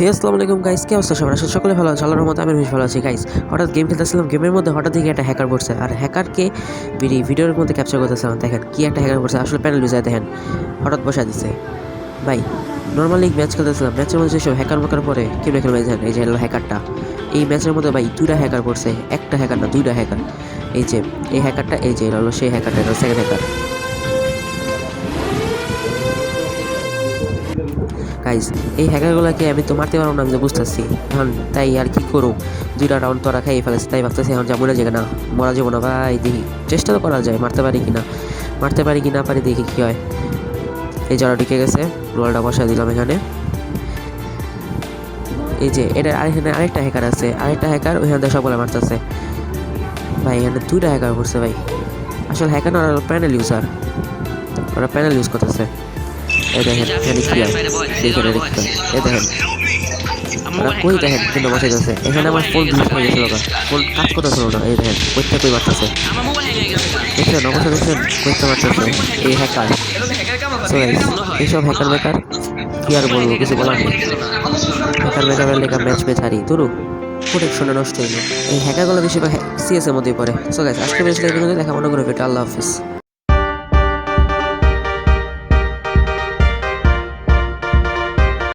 হে আসসালামু আলাইকুম গাইস, কি অবস্থা সবার? আসলে সকলে ভালো আছে, আল্লাহর রহমতে আমি বেশ ভালো আছি গাইস। হঠাৎ গেম খেলতেছিলাম, গেমের মধ্যে হঠাৎ দেখি একটা হ্যাকার পড়ছে, আর হ্যাকারকে ভিডিওর মধ্যে ক্যাপচার করতেছিলাম। দেখেন কি একটা হ্যাকার পড়ছে, আসলে প্যানেল ইউজার দেখেন হঠাৎ বসা দিচ্ছে ভাই। নর্মালি ম্যাচ খেলতেছিলাম, ম্যাচের মধ্যে যেসব হ্যাকার মাকার পরে কেমনে খেলবে দেখেন। এই যে হলো হ্যাকারটা, এই ম্যাচের মধ্যে ভাই দুইটা হ্যাকার পড়ছে, একটা হ্যাকার না দুইটা হ্যাকার। এই যে এই হ্যাকারটা, এই যে হলো সেই হ্যাকারটা, এটা সেকেন্ড হ্যাকার গাইস। এই হ্যাকারগুলোকে আমি তো মারতে পারবো না, আমি তো বুঝতেছি এখন, তাই আর কি করুম। দুইটা রাউন্ড তোরা খাইয়ে ফেলেছি, তাই ভাবতেছি এখন যা মরে যাবে না, মরা যাবো না ভাই। দেখি চেষ্টা তো করা যায়, মারতে পারি কি না পারি, দেখি কী হয়। এই যারা ঢুকে গেছে, রোলটা বসা দিলাম এখানে। এই যে এটা এখানে আরেকটা হ্যাকার আছে, আরেকটা হ্যাকার ওইখান থেকে সবগুলো মারতেছে ভাই। এখানে দুইটা হ্যাকার করছে ভাই, আসলে হ্যাকার না, ওরা প্যানেল ইউজার, ওরা প্যানেল ইউজ করতেছে। এই দেখেন এখানে কি হয়, দেখেন এই দেখেন ওরা কই, দেখেন কিন্তু বসে গেছে। এখানে আমার ফোন ব্লিচ হয়ে গেছিল, ফোন কাজ করতেছিল না। এই দেখেন কইতে কই মারতেছে, দেখছেন অবশ্যই দেখছেন কইতে মারতেছে এই হ্যাকার। সো গাইস, এইসব হ্যাকার বেকার কি আর বলবো, কিছু বলার নেই। হ্যাকার বেকারের লেখা ম্যাচ হারি তুরু প্রোটেকশনে নষ্ট হইলো। এই হ্যাকারগুলো বেশিরভাগ সিএস এর মধ্যেই পড়ে। সো গাইস, আজকে বেশি দেখা মনে করে, আল্লাহ হাফিজ।